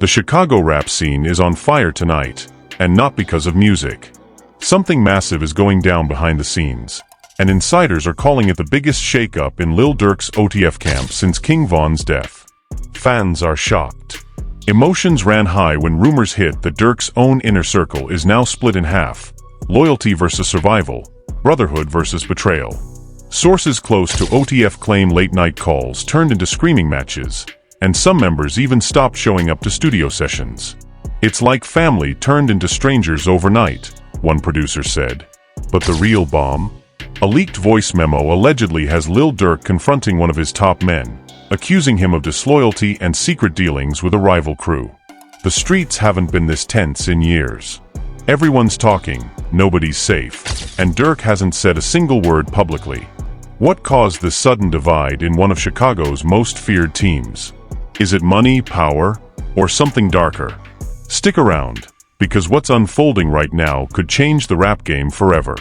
The Chicago rap scene is on fire tonight, and not because of music. Something massive is going down behind the scenes, and insiders are calling it the biggest shakeup in Lil Durk's OTF camp since King Von's death. Fans are shocked. Emotions ran high when rumors hit that Durk's own inner circle is now split in half: loyalty versus survival, brotherhood versus betrayal. Sources close to OTF claim late-night calls turned into screaming matches, and some members even stopped showing up to studio sessions. "It's like family turned into strangers overnight," one producer said. But the real bomb? A leaked voice memo allegedly has Lil Durk confronting one of his top men, accusing him of disloyalty and secret dealings with a rival crew. The streets haven't been this tense in years. Everyone's talking, nobody's safe, and Durk hasn't said a single word publicly. What caused this sudden divide in one of Chicago's most feared teams? Is it money, power, or something darker? Stick around, because what's unfolding right now could change the rap game forever.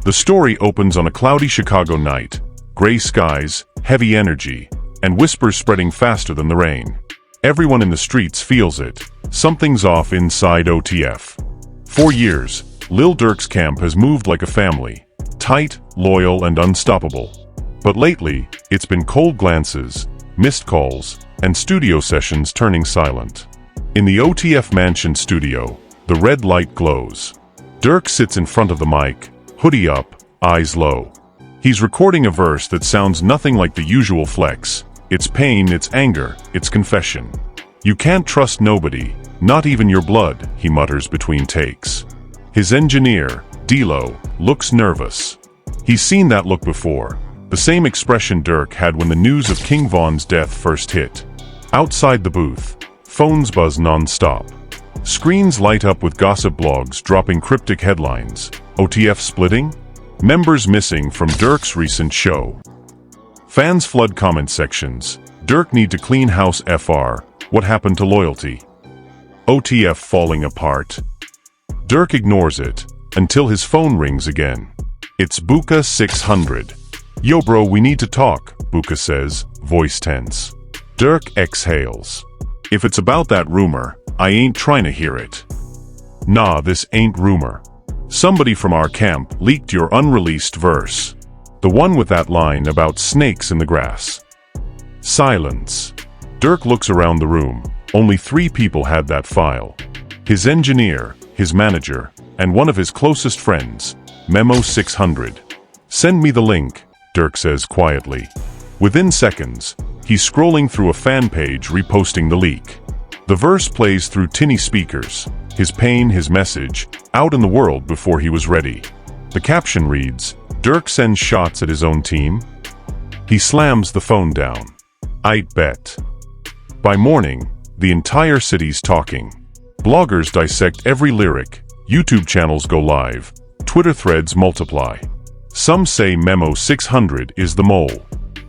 The story opens on a cloudy Chicago night: gray skies, heavy energy, and whispers spreading faster than the rain. Everyone in the streets feels it. Something's off inside OTF. For years, Lil Durk's camp has moved like a family, tight, loyal, and unstoppable. But lately, it's been cold glances, missed calls, and studio sessions turning silent. In the OTF mansion studio, the red light glows. Durk sits in front of the mic, hoodie up, eyes low. He's recording a verse that sounds nothing like the usual flex. It's pain, it's anger, it's confession. "You can't trust nobody, not even your blood," he mutters between takes. His engineer, D-Lo, looks nervous. He's seen that look before, the same expression Durk had when the news of King Von's death first hit. Outside the booth, phones buzz non-stop. Screens light up with gossip blogs dropping cryptic headlines. OTF splitting? Members missing from Durk's recent show. Fans flood comment sections. Durk need to clean house FR. What happened to loyalty? OTF falling apart. Durk ignores it, until his phone rings again. It's Buka 600. "Yo bro, we need to talk," Buka says, voice tense. Durk exhales. "If it's about that rumor, I ain't trying to hear it." "Nah, this ain't rumor. Somebody from our camp leaked your unreleased verse. The one with that line about snakes in the grass." Silence. Durk looks around the room. Only 3 people had that file: his engineer, his manager, and one of his closest friends, Memo 600. "Send me the link," Durk says quietly. Within seconds, he's scrolling through a fan page reposting the leak. The verse plays through tinny speakers, his pain, his message, out in the world before he was ready. The caption reads, "Durk sends shots at his own team." He slams the phone down. "I'd bet." By morning, the entire city's talking. Bloggers dissect every lyric, YouTube channels go live, Twitter threads multiply. Some say Memo 600 is the mole.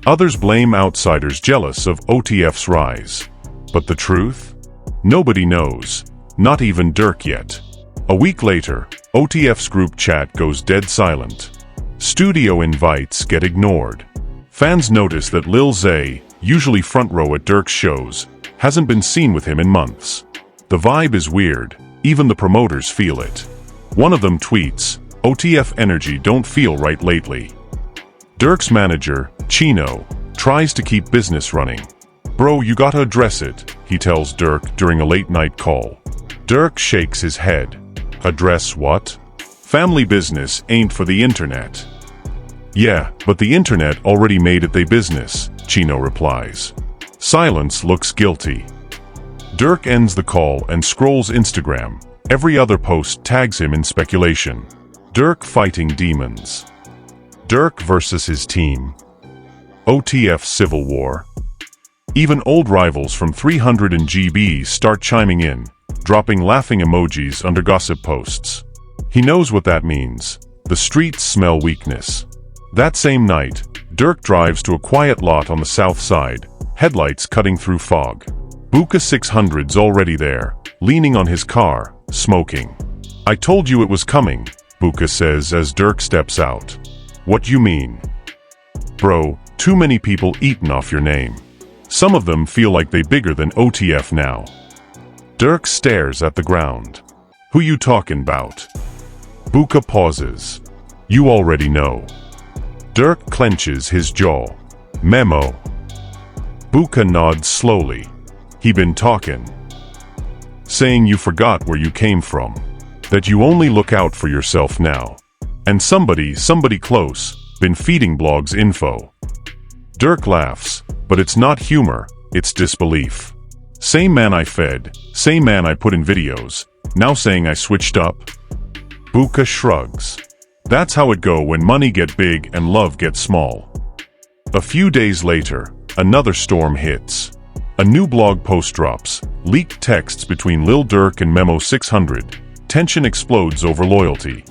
Others blame outsiders jealous of OTF's rise. But the truth? Nobody knows, not even Durk yet. A week later, OTF's group chat goes dead silent. Studio invites get ignored. Fans notice that Lil Zay, usually front row at Durk's shows, hasn't been seen with him in months. The vibe is weird, even the promoters feel it. One of them tweets, "OTF energy don't feel right lately." Durk's manager, Chino, tries to keep business running. "Bro, you gotta address it," he tells Durk during a late-night call. Durk shakes his head. "Address what? Family business ain't for the internet." "Yeah, but the internet already made it their business," Chino replies. Silence looks guilty. Durk ends the call and scrolls Instagram. Every other post tags him in speculation. Durk fighting demons. Durk versus his team. OTF civil war. Even old rivals from 300 and GB start chiming in, dropping laughing emojis under gossip posts. He knows what that means. The streets smell weakness. That same night, Durk drives to a quiet lot on the south side, headlights cutting through fog. Buka 600's already there, leaning on his car, smoking. "I told you it was coming," Buka says as Durk steps out. "What you mean?" "Bro, too many people eating off your name. Some of them feel like they bigger than OTF now." Durk stares at the ground. Who you talking about? Buka pauses. You already know. Durk clenches his jaw. Memo. Buka nods slowly. He been talking. Saying you forgot where you came from. That you only look out for yourself now. And somebody close, been feeding blogs info. Durk laughs, but it's not humor, it's disbelief. Same man I fed, same man I put in videos, now saying I switched up? Buka shrugs. That's how it go when money get big and love gets small. A few days later, another storm hits. A new blog post drops, leaked texts between Lil Durk and Memo 600. Tension explodes over loyalty.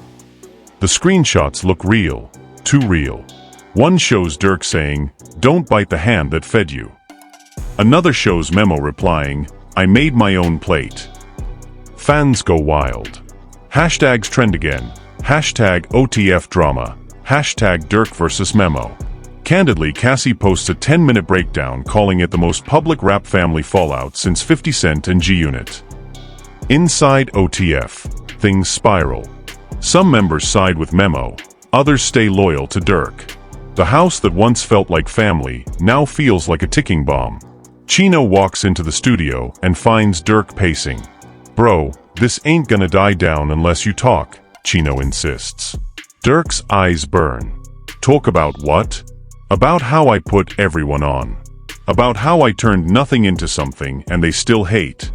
The screenshots look real, too real. One shows Durk saying, "Don't bite the hand that fed you." Another shows Memo replying, "I made my own plate." Fans go wild. Hashtags trend again. Hashtag OTF drama. Hashtag Durk versus Memo. Candidly, Cassie posts a 10-minute breakdown calling it the most public rap family fallout since 50 Cent and G-Unit. Inside OTF, things spiral. Some members side with Memo, others stay loyal to Durk. The house that once felt like family now feels like a ticking bomb. Chino walks into the studio and finds Durk pacing. "Bro, this ain't gonna die down unless you talk," Chino insists. Durk's eyes burn. "Talk about what?" "About how I put everyone on. About how I turned nothing into something and they still hate."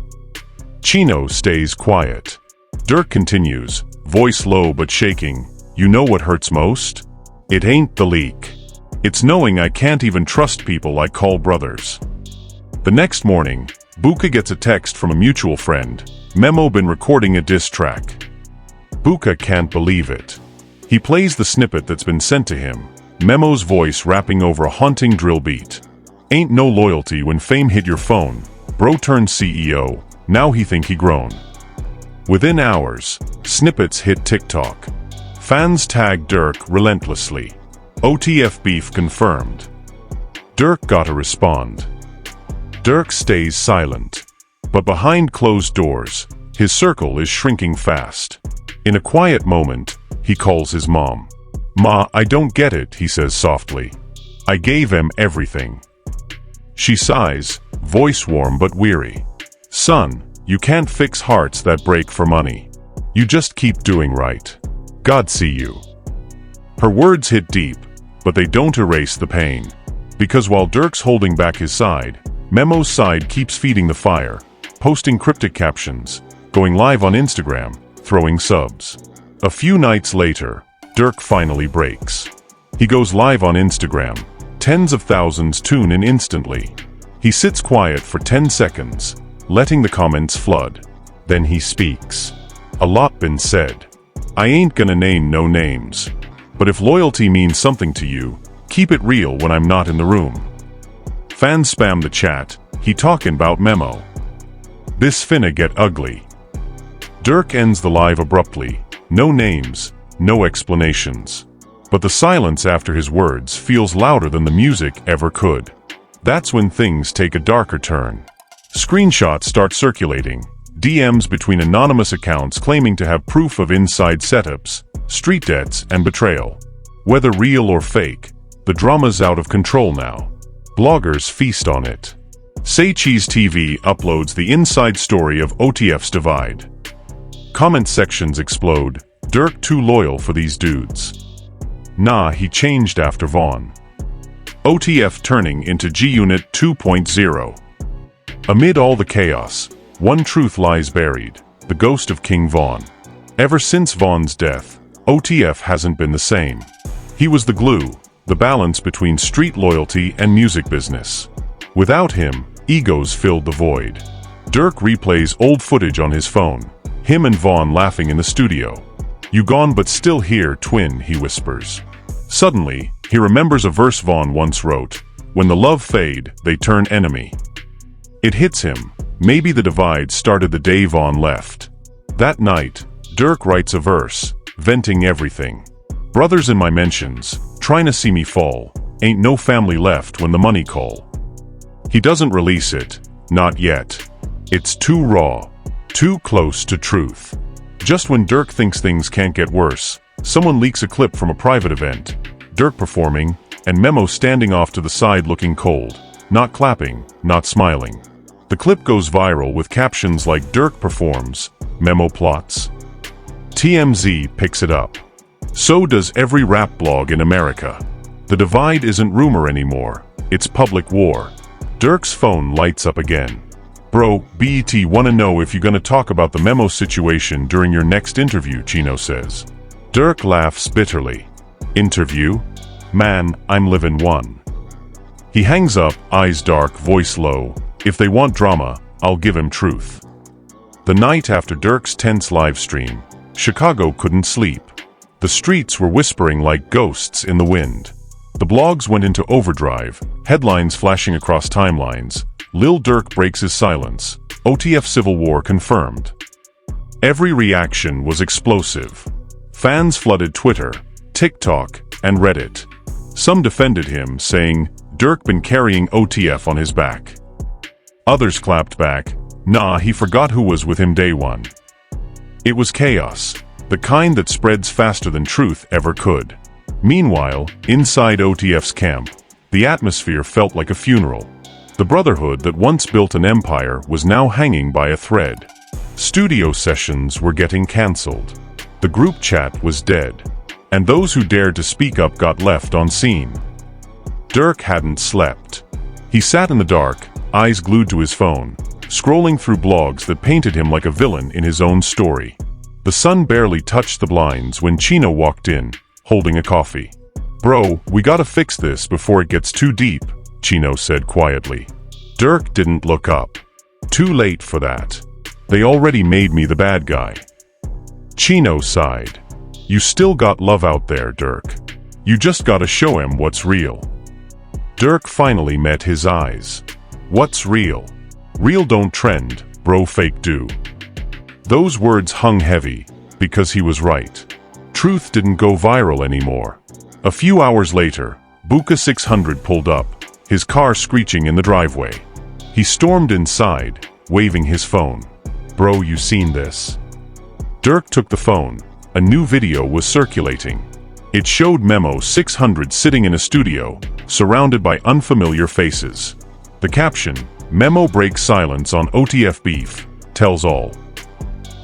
Chino stays quiet. Durk continues, voice low but shaking. "You know what hurts most? It ain't the leak. It's knowing I can't even trust people I call brothers." The next morning, Buka gets a text from a mutual friend. Memo been recording a diss track. Buka can't believe it. He plays the snippet that's been sent to him. Memo's voice rapping over a haunting drill beat. "Ain't no loyalty when fame hit your phone. Bro turned CEO, now he think he grown." Within hours, snippets hit TikTok. Fans tag Durk relentlessly. OTF beef confirmed. Durk gotta respond. Durk stays silent. But behind closed doors, his circle is shrinking fast. In a quiet moment, he calls his mom. "Ma, I don't get it," he says softly. "I gave him everything." She sighs, voice warm but weary. "Son, you can't fix hearts that break for money. You just keep doing right. God see you." Her words hit deep, but they don't erase the pain. Because while Durk's holding back his side, Memo's side keeps feeding the fire, posting cryptic captions, going live on Instagram, throwing subs. A few nights later, Durk finally breaks. He goes live on Instagram. Tens of thousands tune in instantly. He sits quiet for 10 seconds, letting the comments flood. Then he speaks. "A lot been said. I ain't gonna name no names. But if loyalty means something to you, keep it real when I'm not in the room." Fans spam the chat. He talking about Memo. This finna get ugly. Durk ends the live abruptly. No names, no explanations. But the silence after his words feels louder than the music ever could. That's when things take a darker turn. Screenshots start circulating. DMs between anonymous accounts claiming to have proof of inside setups, street debts, and betrayal. Whether real or fake, the drama's out of control now. Bloggers feast on it. Say Cheese TV uploads the inside story of OTF's divide. Comment sections explode. Durk too loyal for these dudes. Nah, he changed after Vaughn. OTF turning into G-Unit 2.0. Amid all the chaos, one truth lies buried, the ghost of King Vaughn. Ever since Vaughn's death, OTF hasn't been the same. He was the glue, the balance between street loyalty and music business. Without him, egos filled the void. Durk replays old footage on his phone, him and Vaughn laughing in the studio. "You gone but still here, twin," he whispers. Suddenly, he remembers a verse Vaughn once wrote, "When the love fade, they turn enemy." It hits him. Maybe the divide started the day Vaughn left. That night, Durk writes a verse, venting everything. "Brothers in my mentions, trying to see me fall, ain't no family left when the money call." He doesn't release it, not yet. It's too raw, Too close to truth. Just when Durk thinks things can't get worse, someone leaks a clip from a private event. Durk performing, and Memo standing off to the side looking cold. Not clapping, not smiling. The clip goes viral with captions like "Durk performs, Memo plots." TMZ picks it up. So does every rap blog in America. The divide isn't rumor anymore, it's public war. Durk's phone lights up again. "Bro, BET wanna know if you're gonna talk about the Memo situation during your next interview," Chino says. Durk laughs bitterly. "Interview? Man, I'm living one." He hangs up, eyes dark, voice low. "If they want drama, I'll give him truth." The night after Durk's tense live stream, Chicago couldn't sleep. The streets were whispering like ghosts in the wind. The blogs went into overdrive, headlines flashing across timelines. Lil Durk breaks his silence. OTF civil war confirmed. Every reaction was explosive. Fans flooded Twitter, TikTok, and Reddit. Some defended him, saying, "Durk been carrying OTF on his back." Others clapped back, "Nah, he forgot who was with him day one." It was chaos, the kind that spreads faster than truth ever could. Meanwhile, inside OTF's camp, the atmosphere felt like a funeral. The brotherhood that once built an empire was now hanging by a thread. Studio sessions were getting cancelled. The group chat was dead. And those who dared to speak up got left on scene. Durk hadn't slept. He sat in the dark, eyes glued to his phone, scrolling through blogs that painted him like a villain in his own story. The sun barely touched the blinds when Chino walked in, holding a coffee. "Bro, we gotta fix this before it gets too deep," Chino said quietly. Durk didn't look up. Too late for that. They already made me the bad guy. Chino sighed. "You still got love out there, Durk. You just gotta show him what's real." Durk finally met his eyes. "What's real? Real don't trend, bro, fake do." Those words hung heavy, because he was right. Truth didn't go viral anymore. A few hours later, Buka 600 pulled up, his car screeching in the driveway. He stormed inside, waving his phone. "Bro, you seen this?" Durk took the phone. A new video was circulating. It showed Memo 600 sitting in a studio, surrounded by unfamiliar faces. The caption, "Memo breaks silence on OTF beef," tells all.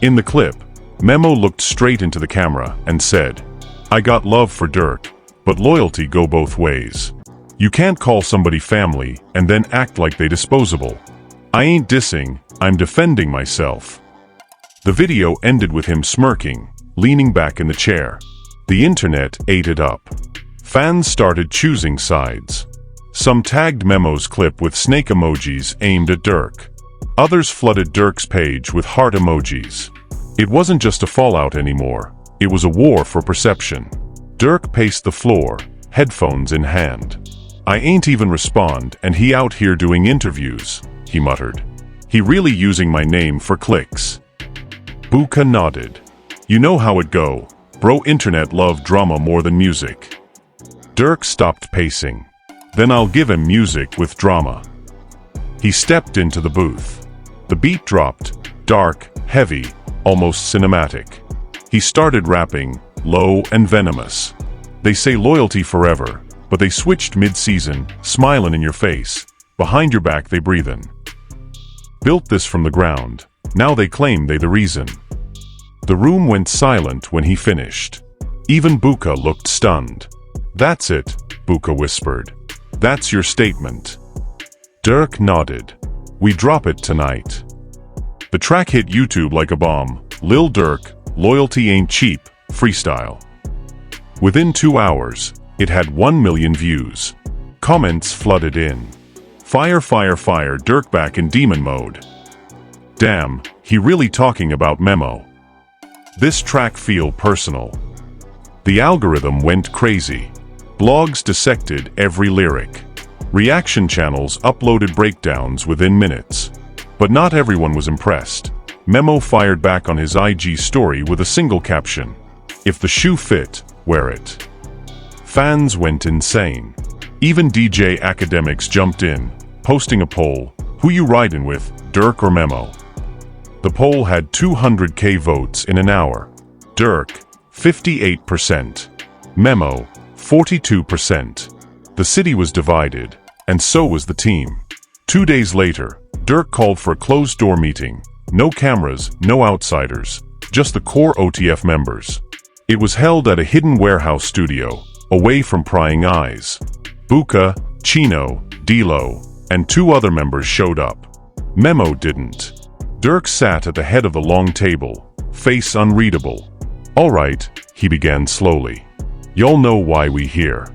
In the clip, Memo looked straight into the camera and said, "I got love for Durk, but loyalty go both ways. You can't call somebody family and then act like they disposable. I ain't dissing, I'm defending myself." The video ended with him smirking, leaning back in the chair. The internet ate it up. Fans started choosing sides. Some tagged Memo's clip with snake emojis aimed at Durk. Others flooded Durk's page with heart emojis. It wasn't just a fallout anymore. It was a war for perception. Durk paced the floor, headphones in hand. "I ain't even respond and he out here doing interviews," he muttered. "He really using my name for clicks." Buka nodded. "You know how it go. Bro, internet love drama more than music." Durk stopped pacing. "Then I'll give him music with drama." He stepped into the booth. The beat dropped, dark, heavy, almost cinematic. He started rapping, low and venomous. "They say loyalty forever, but they switched mid-season, smilin' in your face. Behind your back they breathin'. Built this from the ground, now they claim they the reason." The room went silent when he finished. Even Buka looked stunned. "That's it," Buka whispered. "That's your statement." Durk nodded. "We drop it tonight." The track hit YouTube like a bomb. Lil Durk, "Loyalty Ain't Cheap," freestyle. Within 2 hours, it had 1 million views. Comments flooded in. "Fire, fire, fire, Durk back in demon mode. Damn, he really talking about Memo. This track feel personal." The algorithm went crazy. Blogs dissected every lyric. Reaction channels uploaded breakdowns within minutes. But not everyone was impressed. Memo fired back on his IG story with a single caption, "If the shoe fit, wear it." Fans went insane. Even DJ academics jumped in, posting a poll, "Who you riding with, Durk or Memo?" The poll had 200k votes in an hour. Durk, 58%. Memo, 42%. The city was divided, and so was the team. 2 days later, Durk called for a closed-door meeting. No cameras, no outsiders, just the core OTF members. It was held at a hidden warehouse studio, away from prying eyes. Buka, Chino, Dilo, and 2 other members showed up. Memo didn't. Durk sat at the head of the long table, face unreadable. "All right," he began slowly. "Y'all know why we here.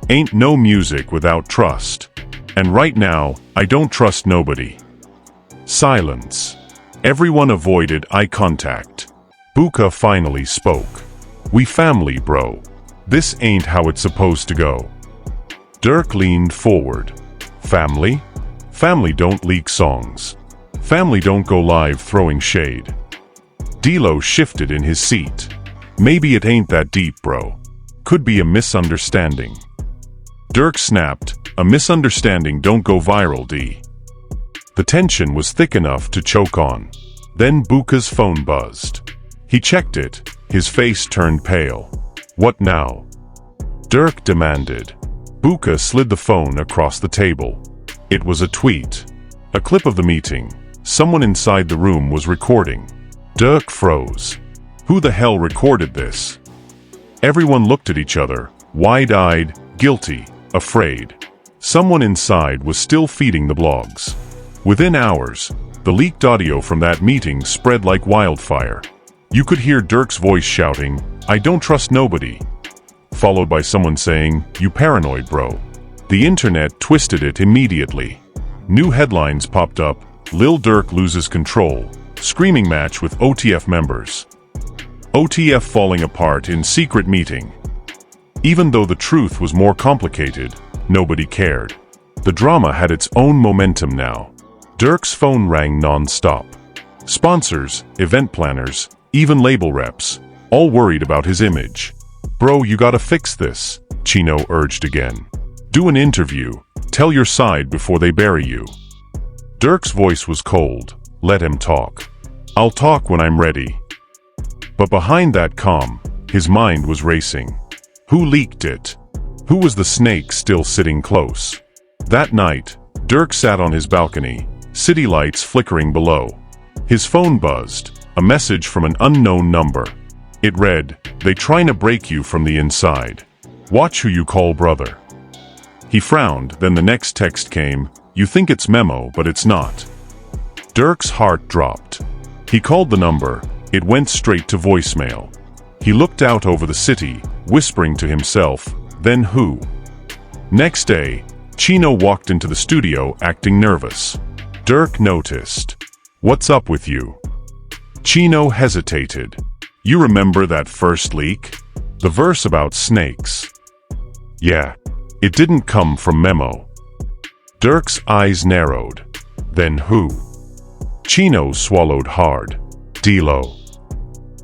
Ain't no music without trust. And right now, I don't trust nobody." Silence. Everyone avoided eye contact. Buka finally spoke. "We family, bro. This ain't how it's supposed to go." Durk leaned forward. "Family? Family don't leak songs. Family don't go live throwing shade." Dilo shifted in his seat. "Maybe it ain't that deep, bro. Could be a misunderstanding." Durk snapped, "A misunderstanding don't go viral, D." The tension was thick enough to choke on. Then Buka's phone buzzed. He checked it, his face turned pale. "What now?" Durk demanded. Buka slid the phone across the table. It was a tweet. A clip of the meeting. Someone inside the room was recording. Durk froze. Who the hell recorded this? Everyone looked at each other, wide-eyed, guilty, afraid. Someone inside was still feeding the blogs. Within hours, the leaked audio from that meeting spread like wildfire. You could hear Durk's voice shouting, "I don't trust nobody," followed by someone saying, "You paranoid, bro." The internet twisted it immediately. New headlines popped up, Lil Durk loses control, screaming match with OTF members. OTF falling apart in secret meeting. Even though the truth was more complicated, nobody cared. The drama had its own momentum now. Durk's phone rang non-stop. Sponsors, event planners, even label reps, all worried about his image. "Bro, you gotta fix this," Chino urged again. "Do an interview, tell your side before they bury you." Durk's voice was cold. "Let him talk. I'll talk when I'm ready." But behind that calm, his mind was racing. Who leaked it? Who was the snake still sitting close? That night, Durk sat on his balcony, city lights flickering below. His phone buzzed, a message from an unknown number. It read, "They trying to break you from the inside. Watch who you call brother." He frowned, then the next text came, "You think it's Memo, but it's not." Durk's heart dropped. He called the number. It went straight to voicemail. He looked out over the city, whispering to himself, "Then who?" Next day, Chino walked into the studio acting nervous. Durk noticed. "What's up with you?" Chino hesitated. "You remember that first leak? The verse about snakes?" "Yeah. It didn't come from Memo." Durk's eyes narrowed. "Then who?" Chino swallowed hard. "Dilo."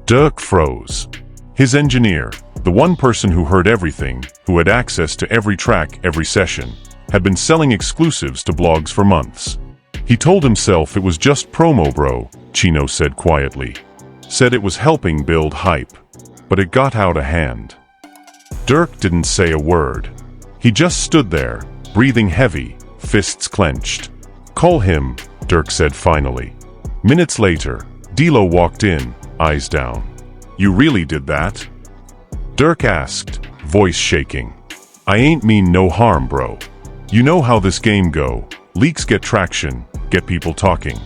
Durk froze. His engineer, the one person who heard everything, who had access to every track, every session, had been selling exclusives to blogs for months. He told himself it was just promo, bro, Chino said quietly. Said it was helping build hype. But it got out of hand. Durk didn't say a word. He just stood there, breathing heavy, fists clenched. "Call him," Durk said finally. Minutes later, Dilo walked in, eyes down. "You really did that?" Durk asked, voice shaking. "I ain't mean no harm, bro. You know how this game go. Leaks get traction, get people talking.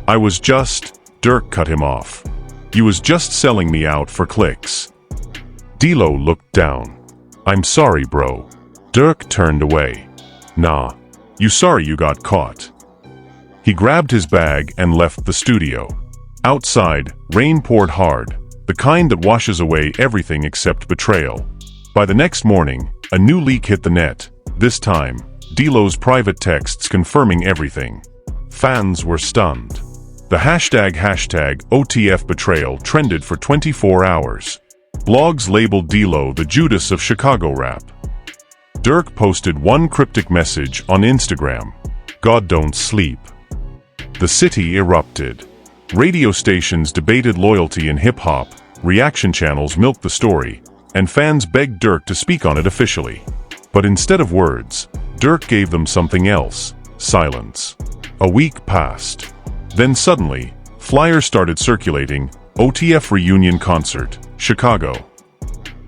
I was just..." Durk cut him off. "You was just selling me out for clicks." Dilo looked down. "I'm sorry, bro." Durk turned away. "Nah. You sorry you got caught." He grabbed his bag and left the studio. Outside, rain poured hard, the kind that washes away everything except betrayal. By the next morning, a new leak hit the net, this time, Dilo's private texts confirming everything. Fans were stunned. The hashtag OTF betrayal trended for 24 hours. Blogs labeled Dilo the Judas of Chicago rap. Durk posted one cryptic message on Instagram: "God don't sleep." The city erupted. Radio stations debated loyalty in hip-hop, reaction channels milked the story, and fans begged Durk to speak on it officially. But instead of words, Durk gave them something else: silence. A week passed. Then suddenly, flyers started circulating: OTF reunion concert, Chicago.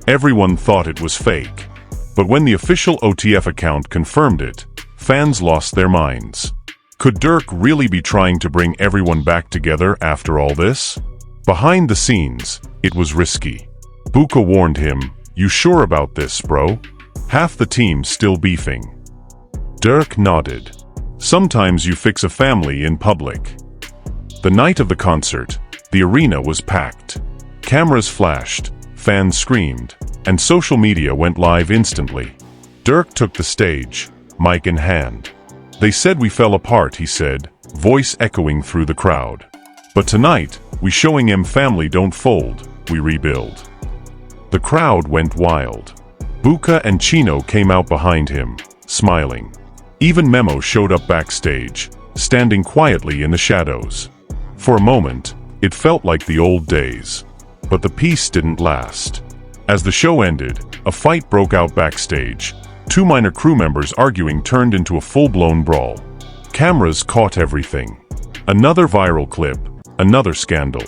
Everyone thought it was fake. But when the official OTF account confirmed it, fans lost their minds. Could Durk really be trying to bring everyone back together after all this? Behind the scenes, it was risky. Buka warned him, "You sure about this, bro? Half the team's still beefing." Durk nodded. Sometimes you fix a family in public. The night of the concert, the arena was packed. Cameras flashed, fans screamed, and social media went live instantly. Durk took the stage, mic in hand. "They said we fell apart," he said, voice echoing through the crowd. "But tonight, we showing 'em family don't fold, we rebuild." The crowd went wild. Buka and Chino came out behind him, smiling. Even Memo showed up backstage, standing quietly in the shadows. For a moment, it felt like the old days. But the peace didn't last. As the show ended, a fight broke out backstage. Two minor crew members arguing turned into a full-blown brawl. Cameras caught everything. Another viral clip, another scandal.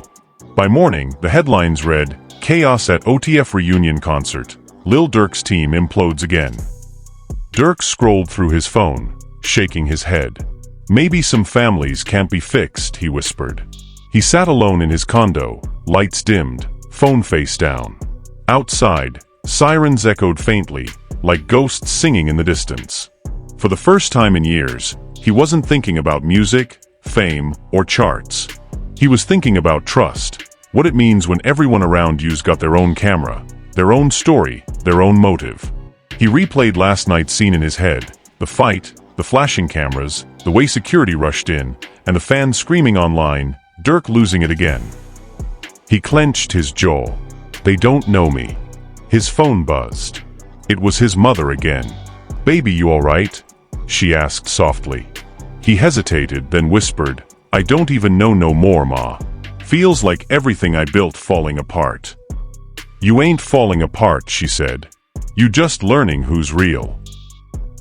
By morning, the headlines read, "Chaos at OTF reunion concert. Lil Durk's team implodes again." Durk scrolled through his phone, shaking his head. "Maybe some families can't be fixed," he whispered. He sat alone in his condo, lights dimmed, phone face down. Outside, sirens echoed faintly, like ghosts singing in the distance. For the first time in years, he wasn't thinking about music, fame, or charts. He was thinking about trust, what it means when everyone around you's got their own camera, their own story, their own motive. He replayed last night's scene in his head: the fight, the flashing cameras, the way security rushed in, and the fans screaming online, Durk losing it again. He clenched his jaw. "They don't know me." His phone buzzed. It was his mother again. "Baby, you all right?" she asked softly. He hesitated, then whispered, "I don't even know no more, Ma. Feels like everything I built falling apart." "You ain't falling apart," she said. "You just learning who's real."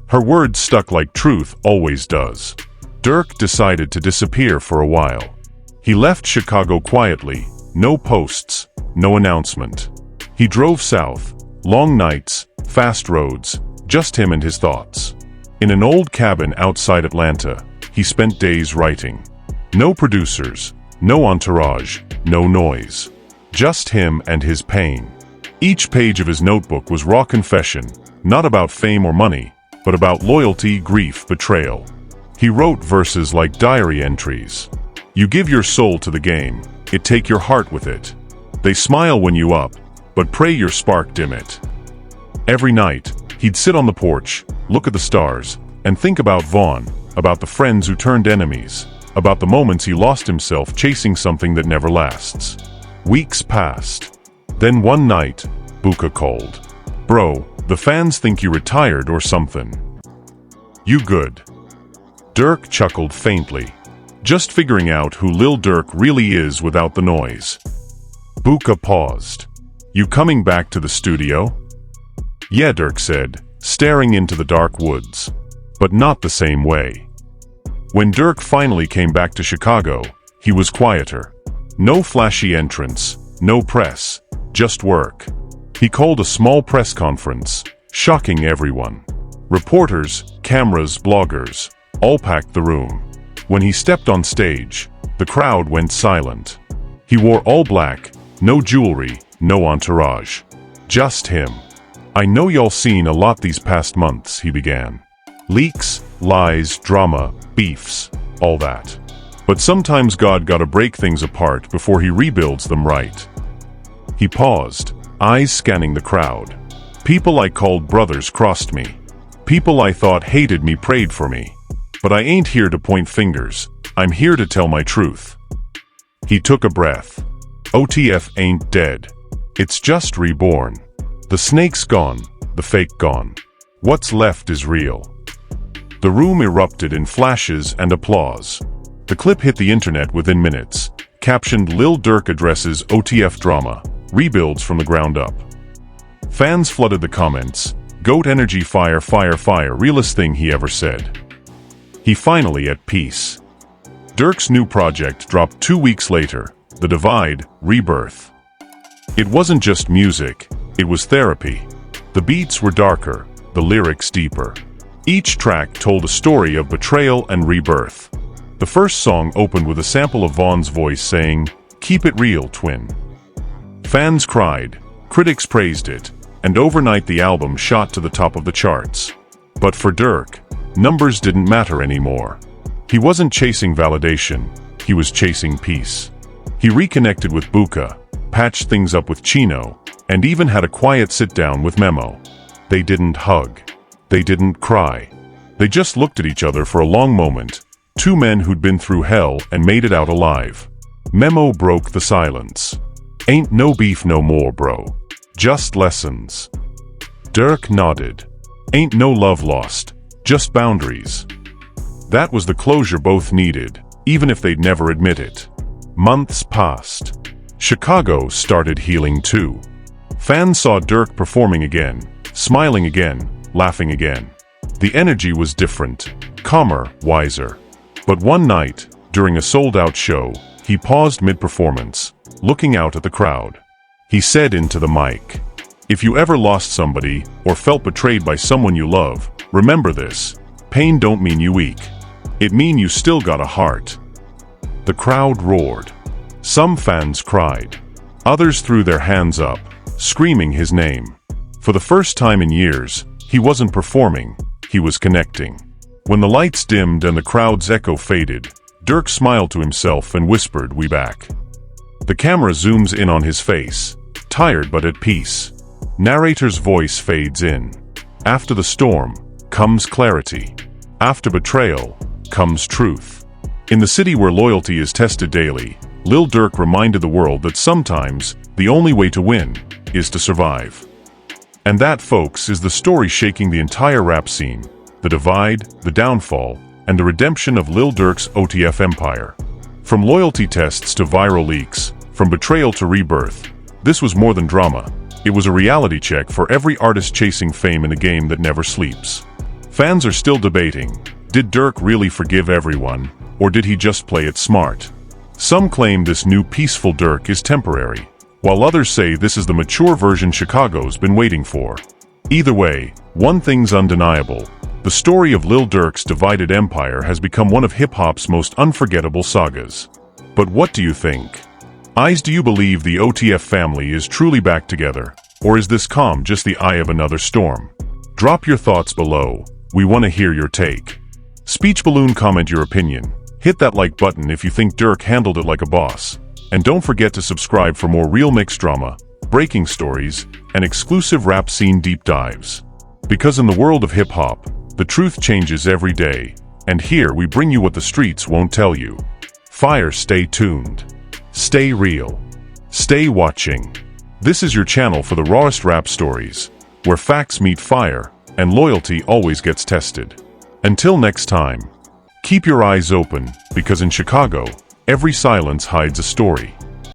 Her words stuck like truth always does. Durk decided to disappear for a while. He left Chicago quietly, no posts, no announcement. He drove south, long nights, fast roads, just him and his thoughts. In an old cabin outside Atlanta, he spent days writing. No producers, no entourage, no noise. Just him and his pain. Each page of his notebook was raw confession, not about fame or money, but about loyalty, grief, betrayal. He wrote verses like diary entries. "You give your soul to the game, it take your heart with it. They smile when you up, but pray your spark dim it." Every night, he'd sit on the porch, look at the stars, and think about Vaughn, about the friends who turned enemies, about the moments he lost himself chasing something that never lasts. Weeks passed. Then one night, Buka called. "Bro, the fans think you retired or something. You good?" Durk chuckled faintly. Just figuring out who Lil Durk really is without the noise. Buka paused. "You coming back to the studio?" "Yeah," Durk said, staring into the dark woods. But not the same way. When Durk finally came back to Chicago, he was quieter. No flashy entrance, no press, just work. He called a small press conference, shocking everyone. Reporters, cameras, bloggers, all packed the room. When he stepped on stage, the crowd went silent. He wore all black, no jewelry, no entourage. Just him. "I know y'all seen a lot these past months," he began. "Leaks, lies, drama, beefs, all that. But sometimes God gotta break things apart before he rebuilds them right." He paused, eyes scanning the crowd. "People I called brothers crossed me. People I thought hated me prayed for me. But I ain't here to point fingers, I'm here to tell my truth." He took a breath. "OTF ain't dead. It's just reborn. The snake's gone, the fake gone. What's left is real." The room erupted in flashes and applause. The clip hit the internet within minutes. captioned Lil Durk addresses OTF drama, rebuilds from the ground up. Fans flooded the comments, "Goat energy, fire, fire, fire, realest thing he ever said." He finally at peace. Durk's new project dropped 2 weeks later, The Divide, Rebirth. It wasn't just music, it was therapy. The beats were darker, the lyrics deeper. Each track told a story of betrayal and rebirth. The first song opened with a sample of Vaughn's voice saying, "Keep it real, twin." Fans cried, critics praised it, and overnight the album shot to the top of the charts. But for Durk, numbers didn't matter anymore. He wasn't chasing validation, he was chasing peace. He reconnected with Buka, patched things up with Chino, and even had a quiet sit-down with Memo. They didn't hug. They didn't cry. They just looked at each other for a long moment, two men who'd been through hell and made it out alive. Memo broke the silence. "Ain't no beef no more, bro. Just lessons." Durk nodded. "Ain't no love lost, just boundaries." That was the closure both needed, even if they'd never admit it. Months passed. Chicago started healing too. Fans saw Durk performing again, smiling again, laughing again. The energy was different, calmer, wiser. But one night, during a sold-out show, he paused mid-performance, looking out at the crowd. He said into the mic, "If you ever lost somebody or felt betrayed by someone you love, remember this. Pain don't mean you weak. It mean you still got a heart." The crowd roared. Some fans cried. Others threw their hands up, screaming his name. For the first time in years, he wasn't performing, he was connecting. When the lights dimmed and the crowd's echo faded, Durk smiled to himself and whispered, "We back." The camera zooms in on his face, tired but at peace. Narrator's voice fades in. After the storm comes clarity. After betrayal comes truth. In the city where loyalty is tested daily, Lil Durk reminded the world that sometimes the only way to win is to survive. And that, folks, is the story shaking the entire rap scene: the divide, the downfall, and the redemption of Lil Durk's OTF empire. From loyalty tests to viral leaks, from betrayal to rebirth, this was more than drama. It was a reality check for every artist chasing fame in a game that never sleeps. Fans are still debating, did Durk really forgive everyone, or did he just play it smart? Some claim this new peaceful Durk is temporary, while others say this is the mature version Chicago's been waiting for. Either way, one thing's undeniable: the story of Lil Durk's divided empire has become one of hip-hop's most unforgettable sagas. But what do you think? Do you believe the OTF family is truly back together, or is this calm just the eye of another storm? Drop your thoughts below. We want to hear your take. Speech balloon, comment your opinion. Hit that like button if you think Durk handled it like a boss. And don't forget to subscribe for more real mix drama, breaking stories, and exclusive rap scene deep dives. Because in the world of hip-hop, the truth changes every day, and here we bring you what the streets won't tell you. Fire, stay tuned. Stay real. Stay watching. This is your channel for the rawest rap stories, where facts meet fire, and loyalty always gets tested. Until next time, keep your eyes open, because in Chicago, every silence hides a story.